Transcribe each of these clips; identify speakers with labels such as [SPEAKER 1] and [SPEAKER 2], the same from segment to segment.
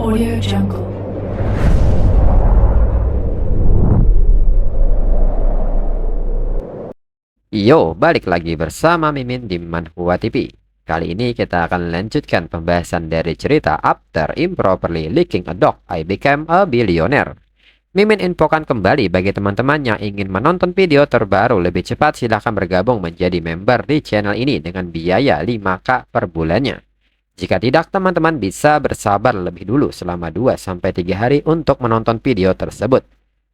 [SPEAKER 1] Audio Jungle.
[SPEAKER 2] Yo, balik lagi bersama Mimin di Manhwa TV. Kali ini kita akan lanjutkan pembahasan dari cerita After Improperly Licking a Dog, I Became a Billionaire. Mimin infokan kembali bagi teman-teman yang ingin menonton video terbaru lebih cepat, silahkan bergabung menjadi member di channel ini dengan biaya 5K per bulannya. Jika tidak, teman-teman bisa bersabar lebih dulu selama 2-3 hari untuk menonton video tersebut.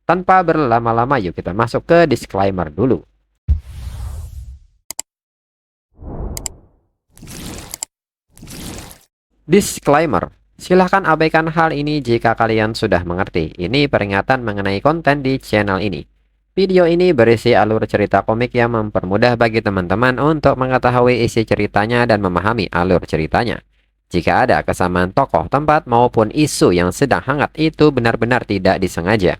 [SPEAKER 2] Tanpa berlama-lama, yuk kita masuk ke disclaimer dulu. Disclaimer, silahkan abaikan hal ini jika kalian sudah mengerti. Ini peringatan mengenai konten di channel ini. Video ini berisi alur cerita komik yang mempermudah bagi teman-teman untuk mengetahui isi ceritanya dan memahami alur ceritanya. Jika ada kesamaan tokoh, tempat, maupun isu yang sedang hangat, itu benar-benar tidak disengaja.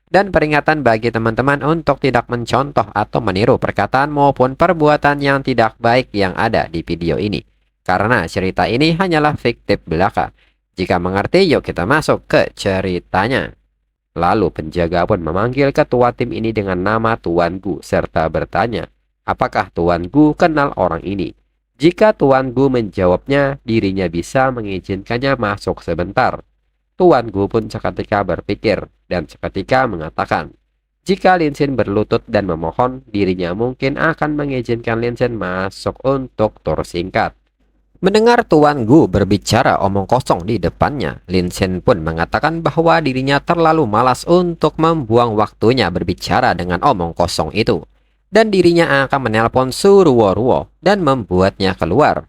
[SPEAKER 2] Dan peringatan bagi teman-teman untuk tidak mencontoh atau meniru perkataan maupun perbuatan yang tidak baik yang ada di video ini. Karena cerita ini hanyalah fiktif belaka. Jika mengerti, yuk kita masuk ke ceritanya. Lalu penjaga pun memanggil ketua tim ini dengan nama Tuan Gu serta bertanya, apakah Tuan Gu kenal orang ini? Jika Tuan Gu menjawabnya, dirinya bisa mengizinkannya masuk sebentar. Tuan Gu pun seketika berpikir dan seketika mengatakan, jika Lin Xin berlutut dan memohon, dirinya mungkin akan mengizinkan Lin Xin masuk untuk tur singkat. Mendengar Tuan Gu berbicara omong kosong di depannya, Lin Xin pun mengatakan bahwa dirinya terlalu malas untuk membuang waktunya berbicara dengan omong kosong itu. Dan dirinya akan menelpon Su Ruo dan membuatnya keluar.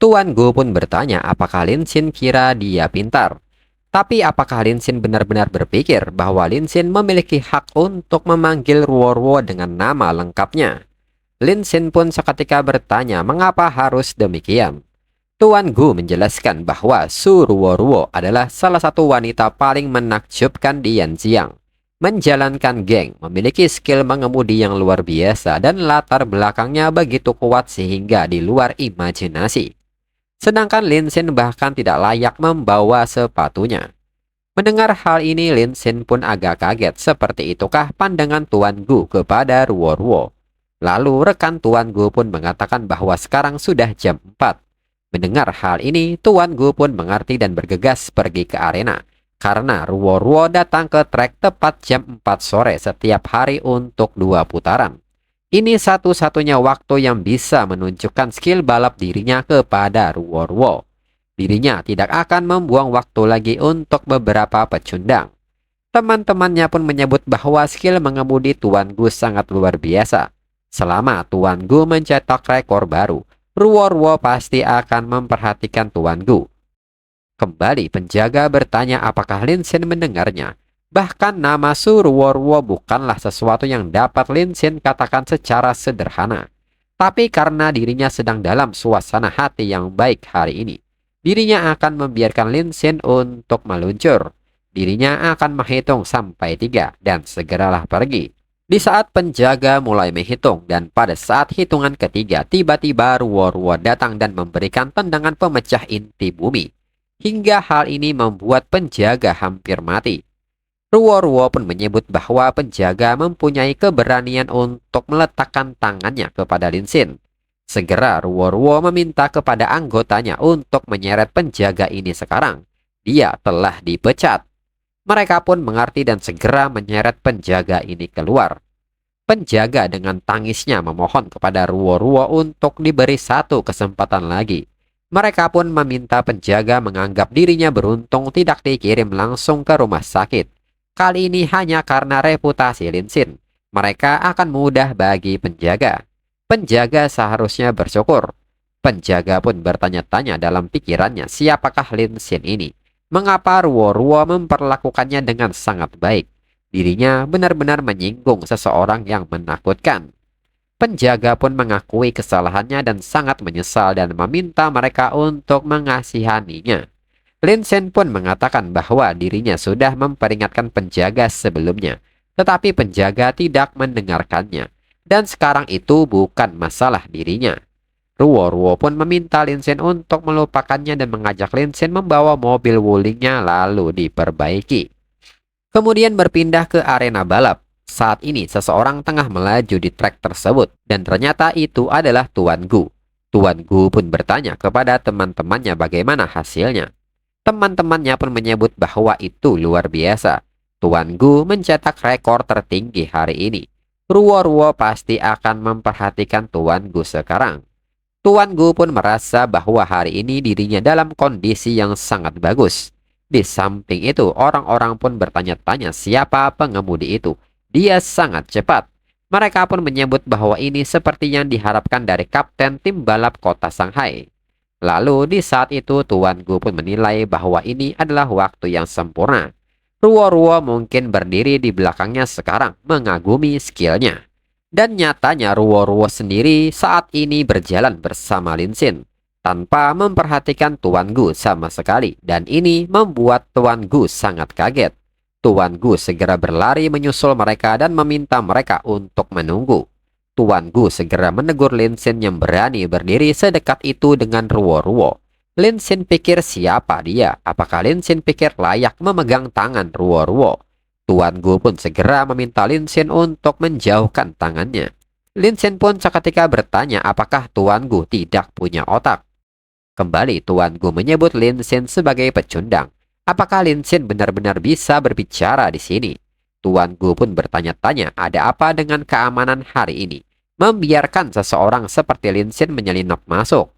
[SPEAKER 2] Tuan Gu pun bertanya apakah Lin Xin kira dia pintar. Tapi apakah Lin Xin benar-benar berpikir bahwa Lin Xin memiliki hak untuk memanggil Ruo dengan nama lengkapnya? Lin Xin pun seketika bertanya mengapa harus demikian. Tuan Gu menjelaskan bahwa Su Ruo adalah salah satu wanita paling menakjubkan di Yanjiang. Menjalankan geng, memiliki skill mengemudi yang luar biasa dan latar belakangnya begitu kuat sehingga di luar imajinasi. Sedangkan Lin Xin bahkan tidak layak membawa sepatunya. Mendengar hal ini, Lin Xin pun agak kaget. Seperti itukah pandangan Tuan Gu kepada Ruo? Lalu rekan Tuan Gu pun mengatakan bahwa sekarang sudah jam 4. Mendengar hal ini, Tuan Gu pun mengerti dan bergegas pergi ke arena. Karena Ruo datang ke trek tepat jam 4 sore setiap hari untuk 2 putaran. Ini satu-satunya waktu yang bisa menunjukkan skill balap dirinya kepada Ruo. Dirinya tidak akan membuang waktu lagi untuk beberapa pecundang. Teman-temannya pun menyebut bahwa skill mengemudi Tuan Gu sangat luar biasa. Selama Tuan Gu mencetak rekor baru, Ruo pasti akan memperhatikan Tuan Gu. Kembali penjaga bertanya apakah Lin Xin mendengarnya. Bahkan nama Su Ruo bukanlah sesuatu yang dapat Lin Xin katakan secara sederhana. Tapi karena dirinya sedang dalam suasana hati yang baik hari ini, dirinya akan membiarkan Lin Xin untuk meluncur. Dirinya akan menghitung sampai 3 dan segeralah pergi. Di saat penjaga mulai menghitung dan pada saat hitungan ketiga, tiba-tiba Ruo datang dan memberikan tendangan pemecah inti bumi. Hingga hal ini membuat penjaga hampir mati. Ruo pun menyebut bahwa penjaga mempunyai keberanian untuk meletakkan tangannya kepada Lin Xin. Segera Ruo meminta kepada anggotanya untuk menyeret penjaga ini sekarang. Dia telah dipecat. Mereka pun mengerti dan segera menyeret penjaga ini keluar. Penjaga dengan tangisnya memohon kepada Ruo untuk diberi satu kesempatan lagi. Mereka pun meminta penjaga menganggap dirinya beruntung tidak dikirim langsung ke rumah sakit. Kali ini hanya karena reputasi Lin Xin. Mereka akan mudah bagi penjaga. Penjaga seharusnya bersyukur. Penjaga pun bertanya-tanya dalam pikirannya siapakah Lin Xin ini. Mengapa Ruo memperlakukannya dengan sangat baik. Dirinya benar-benar menyinggung seseorang yang menakutkan. Penjaga pun mengakui kesalahannya dan sangat menyesal dan meminta mereka untuk mengasihaninya. Lin Xin pun mengatakan bahwa dirinya sudah memperingatkan penjaga sebelumnya, tetapi penjaga tidak mendengarkannya. Dan sekarang itu bukan masalah dirinya. Ruo-Ruo pun meminta Lin Xin untuk melupakannya dan mengajak Lin Xin membawa mobil wulingnya lalu diperbaiki. Kemudian berpindah ke arena balap. Saat ini seseorang tengah melaju di trek tersebut dan ternyata itu adalah Tuan Gu. Tuan Gu pun bertanya kepada teman-temannya bagaimana hasilnya. Teman-temannya pun menyebut bahwa itu luar biasa. Tuan Gu mencetak rekor tertinggi hari ini. Ruo-Ruo pasti akan memperhatikan Tuan Gu sekarang. Tuan Gu pun merasa bahwa hari ini dirinya dalam kondisi yang sangat bagus. Di samping itu, orang-orang pun bertanya-tanya siapa pengemudi itu. Dia sangat cepat. Mereka pun menyebut bahwa ini seperti yang diharapkan dari kapten tim balap kota Shanghai. Lalu di saat itu Tuan Gu pun menilai bahwa ini adalah waktu yang sempurna. Ruo-Ruo mungkin berdiri di belakangnya sekarang mengagumi skillnya. Dan nyatanya Ruo-Ruo sendiri saat ini berjalan bersama Lin Xin tanpa memperhatikan Tuan Gu sama sekali, dan ini membuat Tuan Gu sangat kaget. Tuan Gu segera berlari menyusul mereka dan meminta mereka untuk menunggu. Tuan Gu segera menegur Lin Xin yang berani berdiri sedekat itu dengan Ruo-Ruo. Lin Xin pikir siapa dia? Apakah Lin Xin pikir layak memegang tangan Ruo-Ruo? Tuan Gu pun segera meminta Lin Xin untuk menjauhkan tangannya. Lin Xin pun seketika bertanya apakah Tuan Gu tidak punya otak. Kembali Tuan Gu menyebut Lin Xin sebagai pecundang. Apakah Lin Xin benar-benar bisa berbicara di sini? Tuan Gu pun bertanya-tanya ada apa dengan keamanan hari ini. Membiarkan seseorang seperti Lin Xin menyelinap masuk.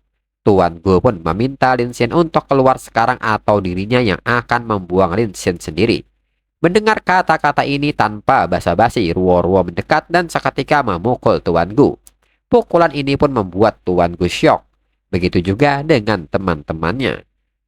[SPEAKER 2] Tuan Gu pun meminta Lin Xin untuk keluar sekarang atau dirinya yang akan membuang Lin Xin sendiri. Mendengar kata-kata ini tanpa basa-basi, Ruo-Ruo mendekat dan seketika memukul Tuan Gu. Pukulan ini pun membuat Tuan Gu syok. Begitu juga dengan teman-temannya.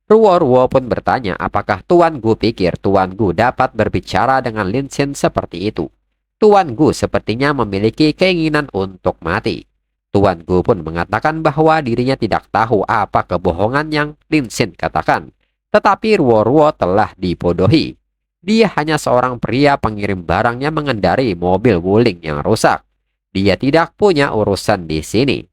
[SPEAKER 2] Ruo-Ruo pun bertanya apakah Tuan Gu pikir Tuan Gu dapat berbicara dengan Lin Xin seperti itu. Tuan Gu sepertinya memiliki keinginan untuk mati. Tuan Gu pun mengatakan bahwa dirinya tidak tahu apa kebohongan yang Lin Xin katakan. Tetapi Ruo-Ruo telah dibodohi. Dia hanya seorang pria pengirim barang yang mengendarai mobil wuling yang rusak. Dia tidak punya urusan di sini.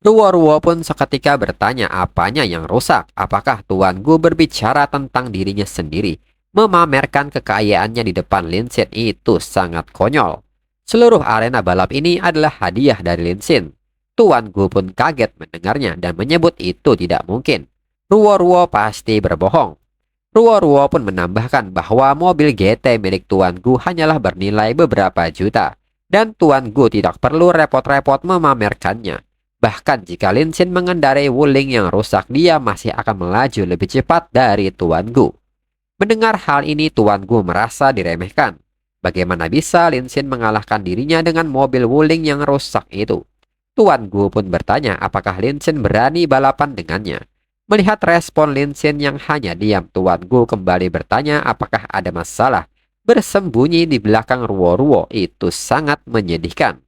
[SPEAKER 2] Ruo-Ruo pun seketika bertanya apanya yang rusak. Apakah Tuan Gu berbicara tentang dirinya sendiri? Memamerkan kekayaannya di depan Lin Xin itu sangat konyol. Seluruh arena balap ini adalah hadiah dari Lin Xin. Tuan Gu pun kaget mendengarnya dan menyebut itu tidak mungkin. Ruo-Ruo pasti berbohong. Ruo-Ruo pun menambahkan bahwa mobil GT milik Tuan Gu hanyalah bernilai beberapa juta. Dan Tuan Gu tidak perlu repot-repot memamerkannya. Bahkan jika Lin Xin mengendarai wuling yang rusak, dia masih akan melaju lebih cepat dari Tuan Gu. Mendengar hal ini, Tuan Gu merasa diremehkan. Bagaimana bisa Lin Xin mengalahkan dirinya dengan mobil wuling yang rusak itu? Tuan Gu pun bertanya apakah Lin Xin berani balapan dengannya. Melihat respon Lin Xin yang hanya diam, Tuan Gu kembali bertanya apakah ada masalah. Bersembunyi di belakang Ruo-Ruo itu sangat menyedihkan.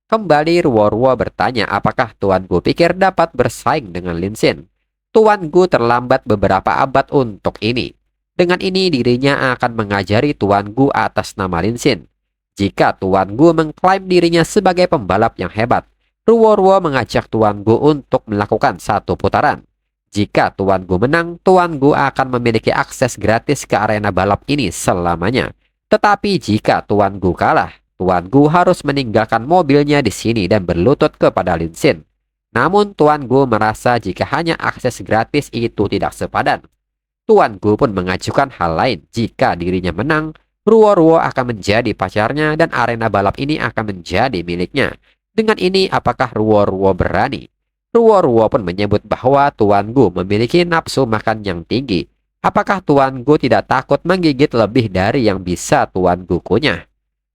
[SPEAKER 2] Kembali Ruo-Ruo bertanya apakah Tuan Gu pikir dapat bersaing dengan Lin Xin. Tuan Gu terlambat beberapa abad untuk ini. Dengan ini dirinya akan mengajari Tuan Gu atas nama Lin Xin. Jika Tuan Gu mengklaim dirinya sebagai pembalap yang hebat, Ruo-Ruo mengajak Tuan Gu untuk melakukan satu putaran. Jika Tuan Gu menang, Tuan Gu akan memiliki akses gratis ke arena balap ini selamanya. Tetapi jika Tuan Gu kalah, Tuan Gu harus meninggalkan mobilnya di sini dan berlutut kepada Lin Xin. Namun Tuan Gu merasa jika hanya akses gratis itu tidak sepadan. Tuan Gu pun mengajukan hal lain. Jika dirinya menang, Ruo-Ruo akan menjadi pacarnya dan arena balap ini akan menjadi miliknya. Dengan ini apakah Ruo-Ruo berani? Ruo-Ruo pun menyebut bahwa Tuan Gu memiliki nafsu makan yang tinggi. Apakah Tuan Gu tidak takut menggigit lebih dari yang bisa Tuan Gu kunyah?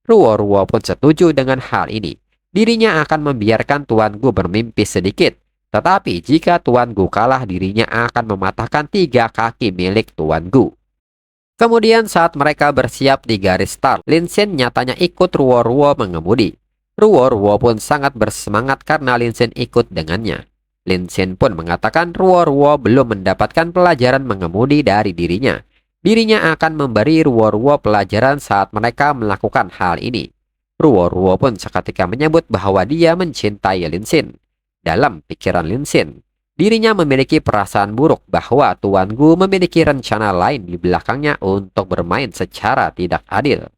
[SPEAKER 2] Ruo-Ruo pun setuju dengan hal ini. Dirinya akan membiarkan Tuan Gu bermimpi sedikit. Tetapi jika Tuan Gu kalah, dirinya akan mematahkan 3 kaki milik Tuan Gu. Kemudian saat mereka bersiap di garis start, Lin Xin nyatanya ikut Ruo-Ruo mengemudi. Ruo-Ruo pun sangat bersemangat karena Lin Xin ikut dengannya. Lin Xin pun mengatakan Ruo-Ruo belum mendapatkan pelajaran mengemudi dari dirinya. Dirinya akan memberi Ruo-Ruo pelajaran saat mereka melakukan hal ini. Ruo-Ruo pun seketika menyebut bahwa dia mencintai Lin Xin. Dalam pikiran Lin Xin, dirinya memiliki perasaan buruk bahwa Tuan Gu memiliki rencana lain di belakangnya untuk bermain secara tidak adil.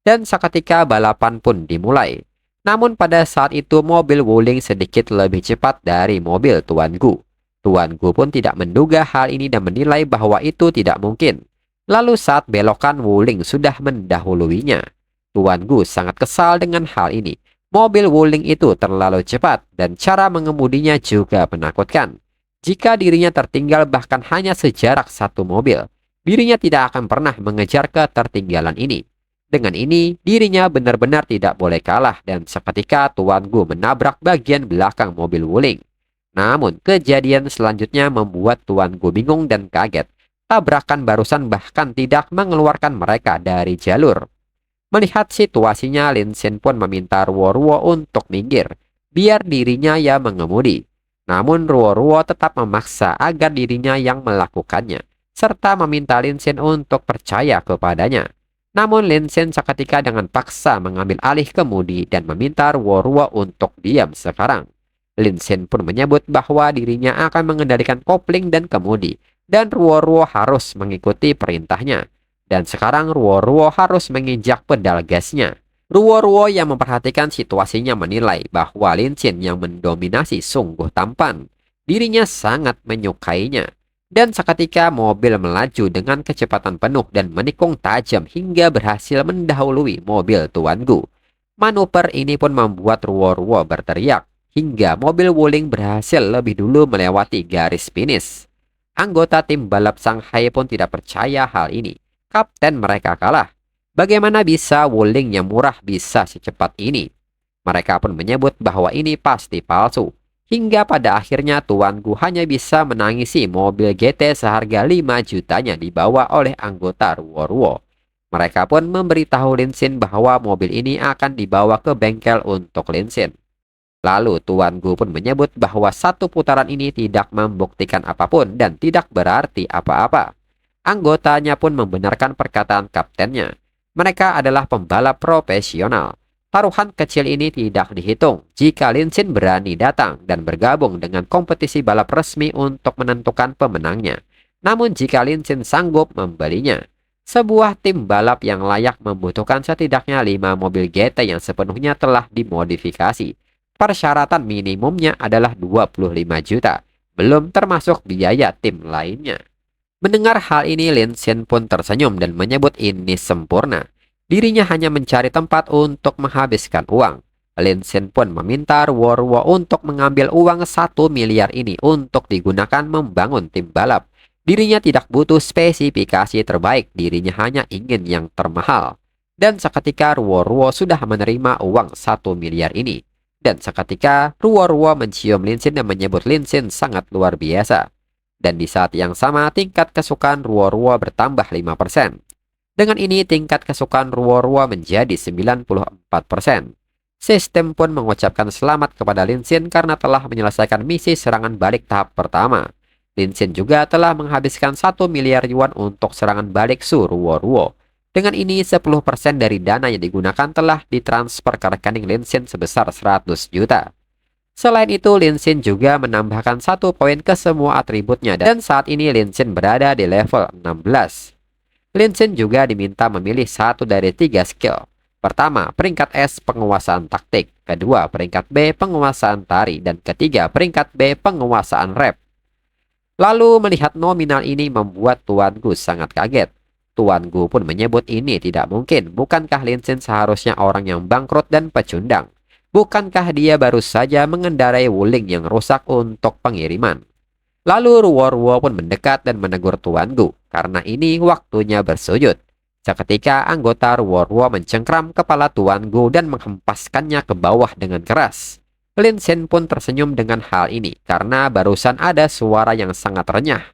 [SPEAKER 2] Dan seketika balapan pun dimulai. Namun pada saat itu mobil Wuling sedikit lebih cepat dari mobil Tuan Gu. Tuan Gu pun tidak menduga hal ini dan menilai bahwa itu tidak mungkin. Lalu saat belokan Wuling sudah mendahuluinya. Tuan Gu sangat kesal dengan hal ini. Mobil Wuling itu terlalu cepat dan cara mengemudinya juga menakutkan. Jika dirinya tertinggal bahkan hanya sejarak satu mobil, dirinya tidak akan pernah mengejar ketertinggalan ini. Dengan ini, dirinya benar-benar tidak boleh kalah dan seketika Tuan Gu menabrak bagian belakang mobil Wuling. Namun, kejadian selanjutnya membuat Tuan Gu bingung dan kaget. Tabrakan barusan bahkan tidak mengeluarkan mereka dari jalur. Melihat situasinya, Lin Xin pun meminta Ruo-Ruo untuk minggir, biar dirinya yang mengemudi. Namun Ruo-Ruo tetap memaksa agar dirinya yang melakukannya, serta meminta Lin Xin untuk percaya kepadanya. Namun Lin Xin seketika dengan paksa mengambil alih kemudi dan meminta Ruo-Ruo untuk diam sekarang. Lin Xin pun menyebut bahwa dirinya akan mengendalikan kopling dan kemudi, dan Ruo-Ruo harus mengikuti perintahnya. Dan sekarang Ruo-Ruo harus menginjak pedal gasnya. Ruo-Ruo yang memperhatikan situasinya menilai bahwa Lin Xin yang mendominasi sungguh tampan. Dirinya sangat menyukainya. Dan seketika mobil melaju dengan kecepatan penuh dan menikung tajam hingga berhasil mendahului mobil Tuan Gu. Manuver ini pun membuat Ruo-Ruo berteriak hingga mobil Wuling berhasil lebih dulu melewati garis finish. Anggota tim balap Shanghai pun tidak percaya hal ini. Kapten mereka kalah. Bagaimana bisa Wuling yang murah bisa secepat ini? Mereka pun menyebut bahwa ini pasti palsu. Hingga pada akhirnya Tuan Gu hanya bisa menangisi mobil GT seharga 5 jutanya dibawa oleh anggota Ruo-Ruo. Mereka pun memberitahu Lin Xin bahwa mobil ini akan dibawa ke bengkel untuk Lin Xin. Lalu Tuan Gu pun menyebut bahwa satu putaran ini tidak membuktikan apapun dan tidak berarti apa-apa. Anggotanya pun membenarkan perkataan kaptennya. Mereka adalah pembalap profesional. Taruhan kecil ini tidak dihitung jika Lin Xin berani datang dan bergabung dengan kompetisi balap resmi untuk menentukan pemenangnya. Namun jika Lin Xin sanggup membelinya, sebuah tim balap yang layak membutuhkan setidaknya 5 mobil GT yang sepenuhnya telah dimodifikasi. Persyaratan minimumnya adalah 25 juta, belum termasuk biaya tim lainnya. Mendengar hal ini, Lin Xin pun tersenyum dan menyebut ini sempurna. Dirinya hanya mencari tempat untuk menghabiskan uang. Lin Xin pun meminta Ruo-Ruo untuk mengambil uang 1 miliar ini untuk digunakan membangun tim balap. Dirinya tidak butuh spesifikasi terbaik, dirinya hanya ingin yang termahal. Dan seketika Ruo-Ruo sudah menerima uang 1 miliar ini. Dan seketika Ruo-Ruo mencium Lin Xin dan menyebut Lin Xin sangat luar biasa. Dan di saat yang sama tingkat kesukaan Ruo-Ruo bertambah 5%. Dengan ini tingkat kesukaan Ruo-Ruo menjadi 94%. Sistem pun mengucapkan selamat kepada Lin Xin karena telah menyelesaikan misi serangan balik tahap pertama. Lin Xin juga telah menghabiskan 1 miliar yuan untuk serangan balik Su Ruo-Ruo. Dengan ini 10% dari dana yang digunakan telah ditransfer ke rekening Lin Xin sebesar 100 juta. Selain itu, Lin Xin juga menambahkan 1 poin ke semua atributnya dan saat ini Lin Xin berada di level 16. Lin Xin juga diminta memilih 1 dari 3 skill. Pertama, peringkat S penguasaan taktik, kedua peringkat B penguasaan tari, dan ketiga peringkat B penguasaan rap. Lalu melihat nominal ini membuat Tuan Gu sangat kaget. Tuan Gu pun menyebut ini tidak mungkin. Bukankah Lin Xin seharusnya orang yang bangkrut dan pecundang? Bukankah dia baru saja mengendarai Wuling yang rusak untuk pengiriman? Lalu Ruo-Ruo pun mendekat dan menegur Tuan Gu, karena ini waktunya bersujud. Seketika anggota Ruo-Ruo mencengkram kepala Tuan Gu dan menghempaskannya ke bawah dengan keras. Lin Xin pun tersenyum dengan hal ini, karena barusan ada suara yang sangat renyah.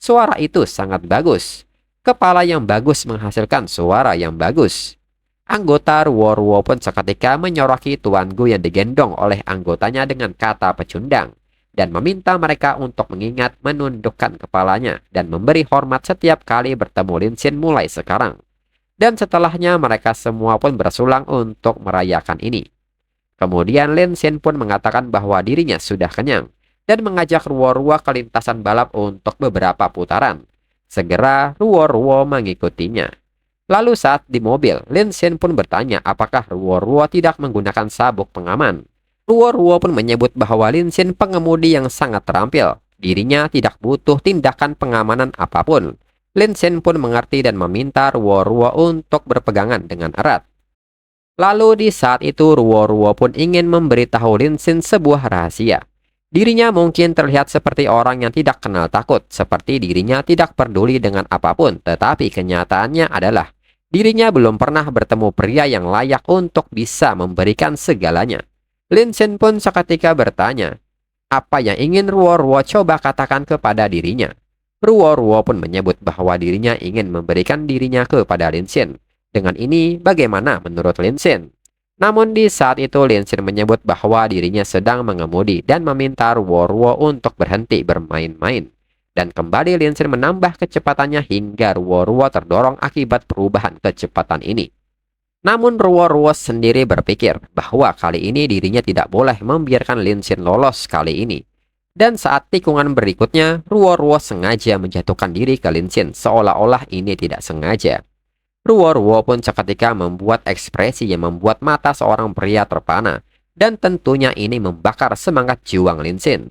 [SPEAKER 2] Suara itu sangat bagus. Kepala yang bagus menghasilkan suara yang bagus. Anggota Ruo-Ruo pun seketika menyoraki Tuan Gu yang digendong oleh anggotanya dengan kata pecundang dan meminta mereka untuk mengingat menundukkan kepalanya dan memberi hormat setiap kali bertemu Lin Xin mulai sekarang. Dan setelahnya mereka semua pun bersulang untuk merayakan ini. Kemudian Lin Xin pun mengatakan bahwa dirinya sudah kenyang dan mengajak Ruo-Ruo ke lintasan balap untuk beberapa putaran. Segera Ruo-Ruo mengikutinya. Lalu saat di mobil, Lin Xin pun bertanya apakah Ruo-Ruo tidak menggunakan sabuk pengaman. Ruo-Ruo pun menyebut bahwa Lin Xin pengemudi yang sangat terampil. Dirinya tidak butuh tindakan pengamanan apapun. Lin Xin pun mengerti dan meminta Ruo-Ruo untuk berpegangan dengan erat. Lalu di saat itu Ruo-Ruo pun ingin memberitahu Lin Xin sebuah rahasia. Dirinya mungkin terlihat seperti orang yang tidak kenal takut, seperti dirinya tidak peduli dengan apapun, tetapi kenyataannya adalah dirinya belum pernah bertemu pria yang layak untuk bisa memberikan segalanya. Lin Xin pun seketika bertanya, apa yang ingin Ruo-Ruo coba katakan kepada dirinya? Ruo-Ruo pun menyebut bahwa dirinya ingin memberikan dirinya kepada Lin Xin. Dengan ini, bagaimana menurut Lin Xin? Namun di saat itu Lin Xin menyebut bahwa dirinya sedang mengemudi dan meminta Ruo-Ruo untuk berhenti bermain-main. Dan kembali Lin Xin menambah kecepatannya hingga Ruo-Ruo terdorong akibat perubahan kecepatan ini. Namun Ruo-Ruo sendiri berpikir bahwa kali ini dirinya tidak boleh membiarkan Lin Xin lolos kali ini. Dan saat tikungan berikutnya, Ruo-Ruo sengaja menjatuhkan diri ke Lin Xin seolah-olah ini tidak sengaja. Ruo-Ruo pun seketika membuat ekspresi yang membuat mata seorang pria terpana, dan tentunya ini membakar semangat juang Lin Xin.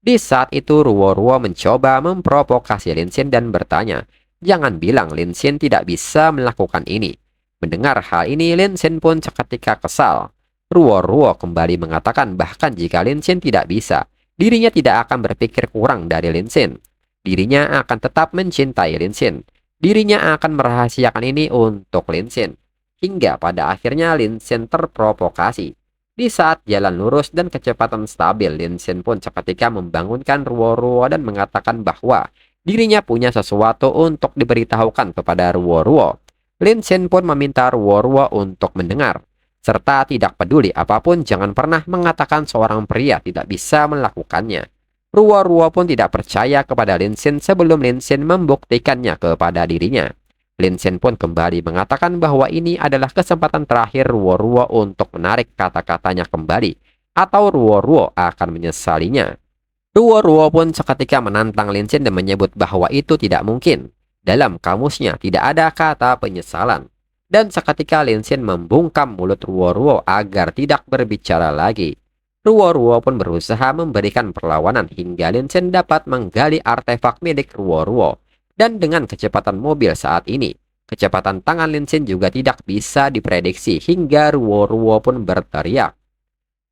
[SPEAKER 2] Di saat itu Ruo-Ruo mencoba memprovokasi Lin Xin dan bertanya, jangan bilang Lin Xin tidak bisa melakukan ini. Mendengar hal ini, Lin Xin pun seketika kesal. Ruo-Ruo kembali mengatakan bahkan jika Lin Xin tidak bisa, dirinya tidak akan berpikir kurang dari Lin Xin. Dirinya akan tetap mencintai Lin Xin. Dirinya akan merahasiakan ini untuk Lin Xin. Hingga pada akhirnya Lin Xin terprovokasi. Di saat jalan lurus dan kecepatan stabil, Lin Xin pun seketika membangunkan Ruo-Ruo dan mengatakan bahwa dirinya punya sesuatu untuk diberitahukan kepada Ruo-Ruo. Lin Xin pun meminta Ruo-Ruo untuk mendengar. Serta tidak peduli apapun, jangan pernah mengatakan seorang pria tidak bisa melakukannya. Ruo-Ruo pun tidak percaya kepada Lin Xin sebelum Lin Xin membuktikannya kepada dirinya. Lin Xin pun kembali mengatakan bahwa ini adalah kesempatan terakhir Ruo-Ruo untuk menarik kata-katanya kembali, atau Ruo-Ruo akan menyesalinya. Ruo-Ruo pun seketika menantang Lin Xin dan menyebut bahwa itu tidak mungkin. Dalam kamusnya tidak ada kata penyesalan. Dan seketika Lin Xin membungkam mulut Ruo-Ruo agar tidak berbicara lagi. Ruo-Ruo pun berusaha memberikan perlawanan hingga Lin Xin dapat menggali artefak milik Ruo-Ruo. Dan dengan kecepatan mobil saat ini, kecepatan tangan Lin Xin juga tidak bisa diprediksi hingga Ruo-Ruo pun berteriak.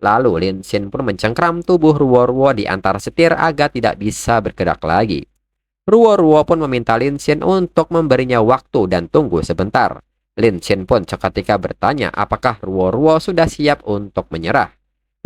[SPEAKER 2] Lalu Lin Xin pun mencengkram tubuh Ruo-Ruo di antara setir agar tidak bisa bergerak lagi. Ruo-Ruo pun meminta Lin Xin untuk memberinya waktu dan tunggu sebentar. Lin Xin pun seketika bertanya apakah Ruo-Ruo sudah siap untuk menyerah.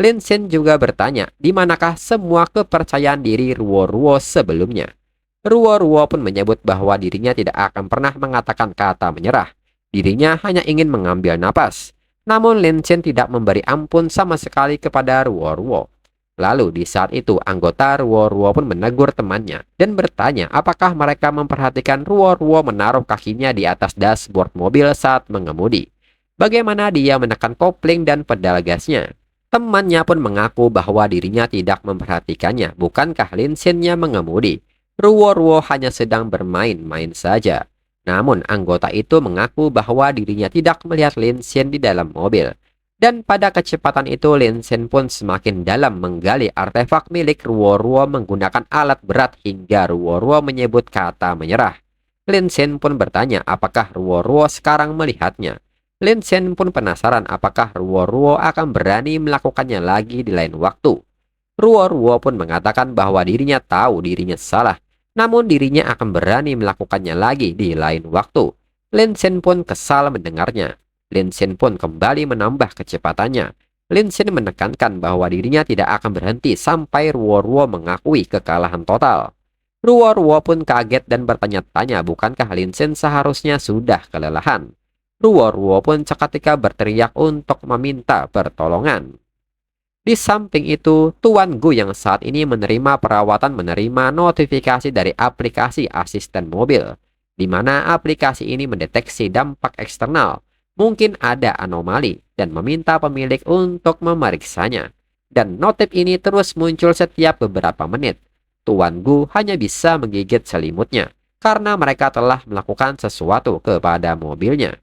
[SPEAKER 2] Lin Xin juga bertanya di manakah semua kepercayaan diri Ruo-Ruo sebelumnya. Ruo-Ruo pun menyebut bahwa dirinya tidak akan pernah mengatakan kata menyerah. Dirinya hanya ingin mengambil napas. Namun Lin Xin tidak memberi ampun sama sekali kepada Ruo-Ruo. Lalu di saat itu anggota Ruo-Ruo pun menegur temannya dan bertanya apakah mereka memperhatikan Ruo-Ruo menaruh kakinya di atas dashboard mobil saat mengemudi. Bagaimana dia menekan kopling dan pedal gasnya. Temannya pun mengaku bahwa dirinya tidak memperhatikannya. Bukankah Lin Xin-nya mengemudi? Ruo-Ruo hanya sedang bermain-main saja. Namun anggota itu mengaku bahwa dirinya tidak melihat Lin Xin di dalam mobil. Dan pada kecepatan itu Lin Xin pun semakin dalam menggali artefak milik Ruo-Ruo menggunakan alat berat hingga Ruo-Ruo menyebut kata menyerah. Lin Xin pun bertanya apakah Ruo-Ruo sekarang melihatnya. Lin Xin pun penasaran apakah Ruo-Ruo akan berani melakukannya lagi di lain waktu. Ruo-Ruo pun mengatakan bahwa dirinya tahu dirinya salah, namun dirinya akan berani melakukannya lagi di lain waktu. Lin Xin pun kesal mendengarnya. Lin Xin pun kembali menambah kecepatannya. Lin Xin menekankan bahwa dirinya tidak akan berhenti sampai Ruo-Ruo mengakui kekalahan total. Ruo-Ruo pun kaget dan bertanya-tanya bukankah Lin Xin seharusnya sudah kelelahan. Ruo-Ruo pun seketika berteriak untuk meminta pertolongan. Di samping itu, Tuan Gu yang saat ini menerima perawatan menerima notifikasi dari aplikasi asisten mobil, di mana aplikasi ini mendeteksi dampak eksternal. Mungkin ada anomali dan meminta pemilik untuk memeriksanya. Dan notif ini terus muncul setiap beberapa menit. Tuan Gu hanya bisa menggigit selimutnya karena mereka telah melakukan sesuatu kepada mobilnya.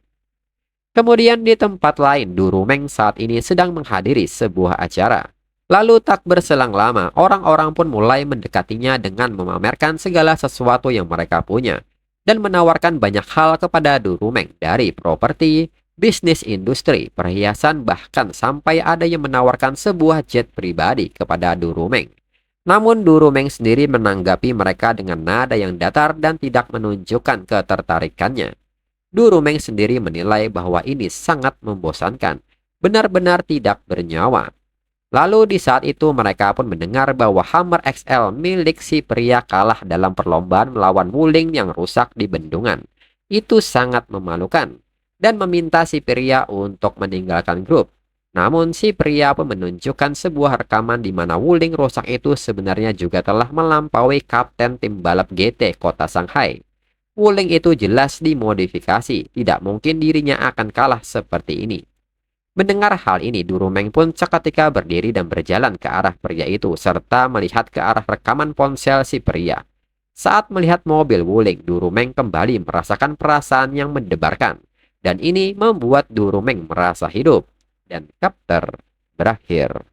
[SPEAKER 2] Kemudian di tempat lain, Du Rumeng saat ini sedang menghadiri sebuah acara. Lalu tak berselang lama, orang-orang pun mulai mendekatinya dengan memamerkan segala sesuatu yang mereka punya dan menawarkan banyak hal kepada Du Rumeng, dari properti, bisnis industri, perhiasan, bahkan sampai ada yang menawarkan sebuah jet pribadi kepada Du Rumeng. Namun Du Rumeng sendiri menanggapi mereka dengan nada yang datar dan tidak menunjukkan ketertarikannya. Du Rumeng sendiri menilai bahwa ini sangat membosankan, benar-benar tidak bernyawa. Lalu di saat itu mereka pun mendengar bahwa Hammer XL milik si pria kalah dalam perlombaan melawan Wuling yang rusak di bendungan. Itu sangat memalukan dan meminta si pria untuk meninggalkan grup. Namun si pria pun menunjukkan sebuah rekaman di mana Wuling rusak itu sebenarnya juga telah melampaui kapten tim balap GT kota Shanghai. Wuling itu jelas dimodifikasi, tidak mungkin dirinya akan kalah seperti ini. Mendengar hal ini, Du Rumeng pun seketika berdiri dan berjalan ke arah pria itu, serta melihat ke arah rekaman ponsel si pria. Saat melihat mobil Wuling, Du Rumeng kembali merasakan perasaan yang mendebarkan. Dan ini membuat Du Rumeng merasa hidup. Dan chapter berakhir.